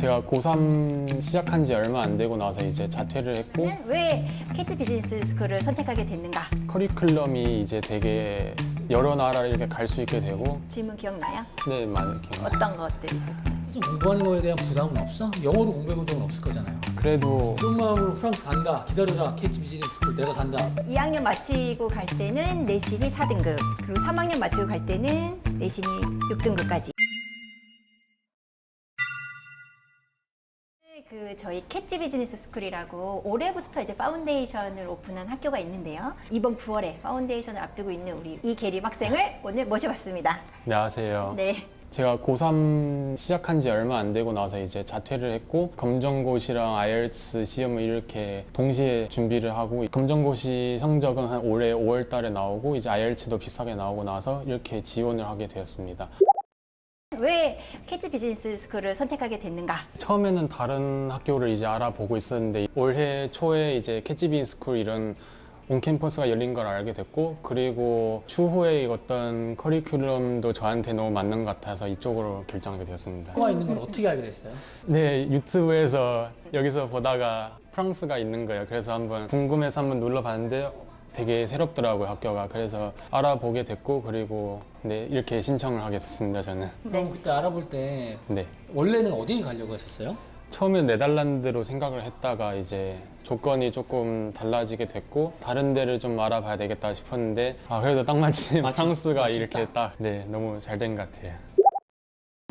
제가 고3 시작한 지 얼마 안 되고 나서 이제 자퇴를 했고 왜 캐치 비즈니스 스쿨을 선택하게 됐는가? 커리큘럼이 이제 되게 여러 나라를 이렇게 갈 수 있게 되고 질문 기억나요? 네, 많이 기억나요. 어떤 것들이 있었어요? 좀 공부하는 거에 대한 부담은 없어? 영어로 공부해본 적은 없을 거잖아요. 그래도 그런 마음으로 프랑스 간다, 기다려라, 캐치 비즈니스 스쿨 내가 간다. 2학년 마치고 갈 때는 내신이 4등급, 그리고 3학년 마치고 갈 때는 내신이 6등급까지. 저희 캐치 비즈니스 스쿨이라고 올해부터 이제 파운데이션을 오픈한 학교가 있는데요. 이번 9월에 파운데이션을 앞두고 있는 우리 이계림 학생을 오늘 모셔봤습니다. 안녕하세요. 네. 제가 고3 시작한 지 얼마 안 되고 나서 이제 자퇴를 했고 검정고시랑 IELTS 시험을 이렇게 동시에 준비를 하고 검정고시 성적은 한 올해 5월 달에 나오고 이제 IELTS도 비슷하게 나오고 나서 이렇게 지원을 하게 되었습니다. 왜 캐치 비즈니스 스쿨을 선택하게 됐는가? 처음에는 다른 학교를 이제 알아보고 있었는데 올해 초에 이제 캐치 비즈니스 스쿨 이런 온캠퍼스가 열린 걸 알게 됐고 그리고 추후에 어떤 커리큘럼도 저한테 너무 맞는 것 같아서 이쪽으로 결정하게 되었습니다. 학교가 있는 걸 어떻게 알게 됐어요? 네, 유튜브에서 여기서 보다가 프랑스가 있는 거예요. 그래서 한번 궁금해서 한번 눌러봤는데 되게 새롭더라고요, 학교가. 그래서 알아보게 됐고 그리고 네, 이렇게 신청을 하게 됐습니다, 저는. 그럼 그때 알아볼 때 네. 원래는 어디에 가려고 하셨어요? 처음에 네덜란드로 생각을 했다가 이제 조건이 조금 달라지게 됐고 다른 데를 좀 알아봐야 되겠다 싶었는데 그래도 딱 마침 프랑스가 마침 이렇게 딱. 네, 너무 잘 된 것 같아요.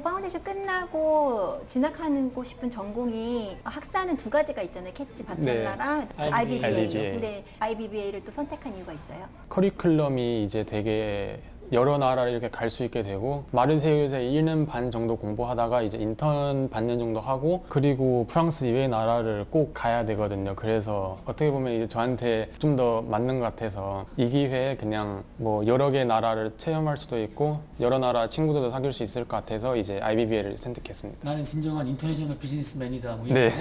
파운데이션 끝나고 진학하고 싶은 전공이 학사는 두 가지가 있잖아요. 캐치 바첼라랑 네. IBBA. IBBA. 근데 IBBA를 또 선택한 이유가 있어요? 커리큘럼이 이제 되게 여러 나라를 이렇게 갈 수 있게 되고 마르세유에서 1년 반 정도 공부하다가 이제 인턴 반년 정도 하고 그리고 프랑스 이외의 나라를 꼭 가야 되거든요. 그래서 어떻게 보면 이제 저한테 좀 더 맞는 것 같아서 이 기회에 그냥 뭐 여러 개의 나라를 체험할 수도 있고 여러 나라 친구들도 사귈 수 있을 것 같아서 이제 IBBA를 선택했습니다. 나는 진정한 인터내셔널 비즈니스맨이다. 뭐 네.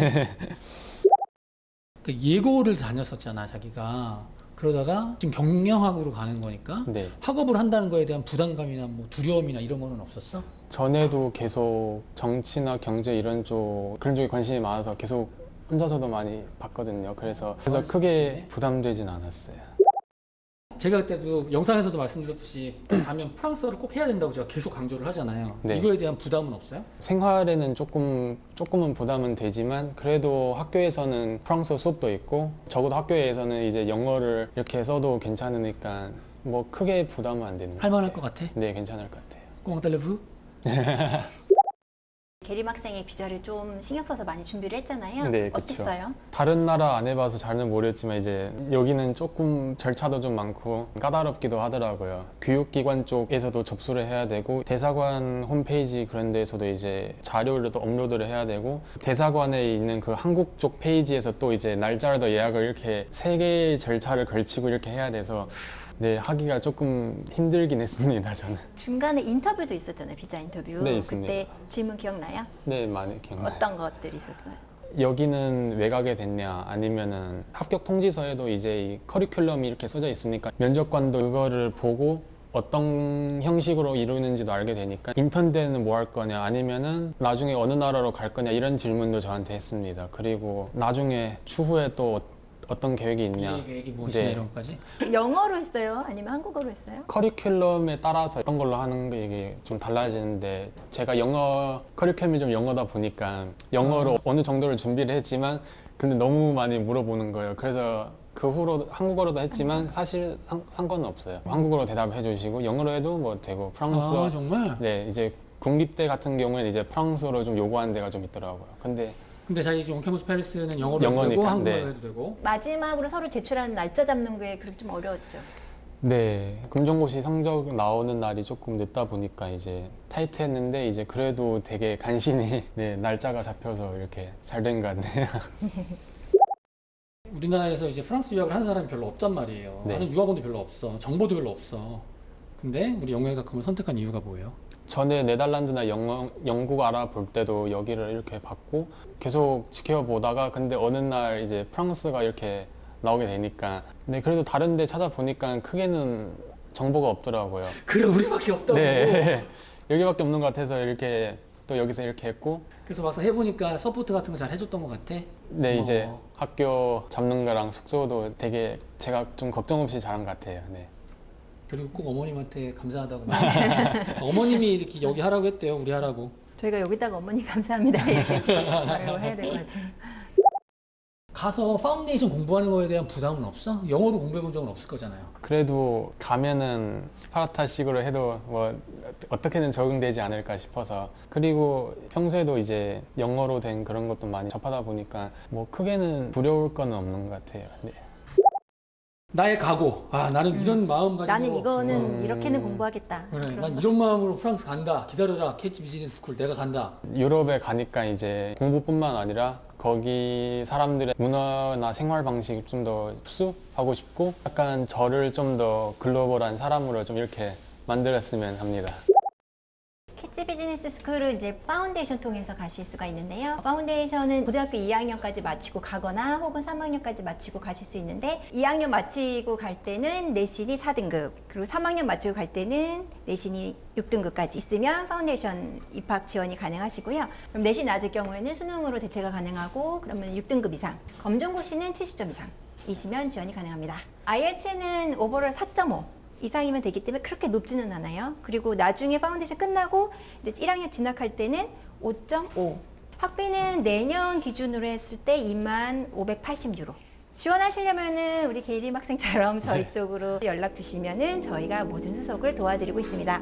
그 예고를 다녔었잖아, 자기가. 그러다가 지금 경영학으로 가는 거니까 네. 학업을 한다는 거에 대한 부담감이나 뭐 두려움이나 이런 거는 없었어? 전에도 계속 정치나 경제 이런 그런 쪽에 관심이 많아서 계속 혼자서도 많이 봤거든요. 그래서 크게 부담되진 않았어요. 제가 그때도 영상에서도 말씀드렸듯이 가면 프랑스어를 꼭 해야 된다고 제가 계속 강조를 하잖아요. 네. 이거에 대한 부담은 없어요? 생활에는 조금은 부담은 되지만 그래도 학교에서는 프랑스어 수업도 있고 적어도 학교에서는 이제 영어를 이렇게 써도 괜찮으니까 뭐 크게 부담은 안 되는 것 할만할 같아요. 것 같아? 네, 괜찮을 것 같아요. 꽁달레브? 계림 학생의 비자를 좀 신경 써서 많이 준비를 했잖아요. 네, 그쵸. 어땠어요? 다른 나라 안 해봐서 잘은 모르겠지만 이제 여기는 조금 절차도 좀 많고 까다롭기도 하더라고요. 교육기관 쪽에서도 접수를 해야 되고 대사관 홈페이지 그런 데에서도 이제 자료를 또 업로드를 해야 되고 대사관에 있는 그 한국 쪽 페이지에서 또 이제 날짜를 더 예약을 이렇게 세 개의 절차를 걸치고 이렇게 해야 돼서 네, 하기가 조금 힘들긴 했습니다, 저는. 중간에 인터뷰도 있었잖아요. 비자 인터뷰. 네, 있습니다. 그때 질문 기억나요? 네, 많이 기억나요. 어떤 것들이 있었어요? 여기는 왜 가게 됐냐 아니면은 합격 통지서에도 이제 이 커리큘럼이 이렇게 써져 있으니까 면접관도 그거를 보고 어떤 형식으로 이루는지도 알게 되니까 인턴 때는 뭐 할 거냐 아니면은 나중에 어느 나라로 갈 거냐 이런 질문도 저한테 했습니다. 그리고 나중에 추후에 또 어떤 계획이 있냐. 계획이 무엇이냐 네. 이런 것까지? 영어로 했어요? 아니면 한국어로 했어요? 커리큘럼에 따라서 어떤 걸로 하는 게 이게 좀 달라지는데 제가 영어 커리큘럼이 좀 영어다 보니까 영어로 어느 정도를 준비를 했지만 근데 너무 많이 물어보는 거예요. 그래서 그 후로 한국어로도 했지만 사실 상관은 없어요. 한국어로 대답해 주시고 영어로 해도 뭐 되고 프랑스어 아, 정말? 네, 이제 국립대 같은 경우에는 이제 프랑스어로 좀 요구하는 데가 좀 있더라고요. 근데 자기 지금 온캠퍼스 페리스는 영어로 해도 되고 영어니까, 한국어로 네. 해도 되고. 마지막으로 서로 제출하는 날짜 잡는 게 그렇게 좀 어려웠죠. 네, 검정고시 성적 나오는 날이 조금 늦다 보니까 이제 타이트했는데 이제 그래도 되게 간신히 네, 날짜가 잡혀서 이렇게 잘 된 것 같네요. 우리나라에서 이제 프랑스 유학을 하는 사람이 별로 없단 말이에요. 네. 하는 유학원도 별로 없어. 정보도 별로 없어. 근데 우리 영어에닷컴을 선택한 이유가 뭐예요? 전에 네덜란드나 영국 알아볼 때도 여기를 이렇게 봤고 계속 지켜보다가 근데 어느 날 이제 프랑스가 이렇게 나오게 되니까 근데 그래도 다른 데 찾아보니까 크게는 정보가 없더라고요. 그래, 우리밖에 없다고. 네, 여기밖에 없는 것 같아서 이렇게 또 여기서 이렇게 했고 그래서 막상 해보니까 서포트 같은 거 잘 해줬던 것 같아. 네, 이제 어. 학교 잡는 거랑 숙소도 되게 제가 좀 걱정 없이 잘한 것 같아요. 네. 그리고 꼭 어머님한테 감사하다고. 어머님이 이렇게 여기 하라고 했대요. 우리 하라고. 저희가 여기다가 어머니 감사합니다 이렇게 말을 해야 될 것 같아요. 가서 파운데이션 공부하는 거에 대한 부담은 없어? 영어로 공부해 본 적은 없을 거잖아요. 그래도 가면은 스파르타식으로 해도 뭐 어떻게든 적응되지 않을까 싶어서 그리고 평소에도 이제 영어로 된 그런 것도 많이 접하다 보니까 뭐 크게는 두려울 건 없는 것 같아요. 네. 나의 각오. 아, 나는 이런 마음 가지고. 나는 이거는 음. 이렇게는 공부하겠다. 그래, 그런 난 거. 이런 마음으로 프랑스 간다. 기다려라. 캐치 비즈니스 스쿨 내가 간다. 유럽에 가니까 이제 공부뿐만 아니라 거기 사람들의 문화나 생활 방식을 좀 더 흡수하고 싶고 약간 저를 좀 더 글로벌한 사람으로 좀 이렇게 만들었으면 합니다. 캐치 비즈니스 스쿨은 이제 파운데이션 통해서 가실 수가 있는데요. 파운데이션은 고등학교 2학년까지 마치고 가거나 혹은 3학년까지 마치고 가실 수 있는데 2학년 마치고 갈 때는 내신이 4등급 그리고 3학년 마치고 갈 때는 내신이 6등급까지 있으면 파운데이션 입학 지원이 가능하시고요. 그럼 내신 낮을 경우에는 수능으로 대체가 가능하고 그러면 6등급 이상, 검정고시는 70점 이상이시면 지원이 가능합니다. IELTS는 오버롤 4.5 이상이면 되기 때문에 그렇게 높지는 않아요. 그리고 나중에 파운데이션 끝나고 이제 1학년 진학할 때는 5.5. 학비는 내년 기준으로 했을 때 2580유로. 지원하시려면은 우리 게이림 학생처럼 저희 네. 쪽으로 연락 주시면은 저희가 모든 수속을 도와드리고 있습니다.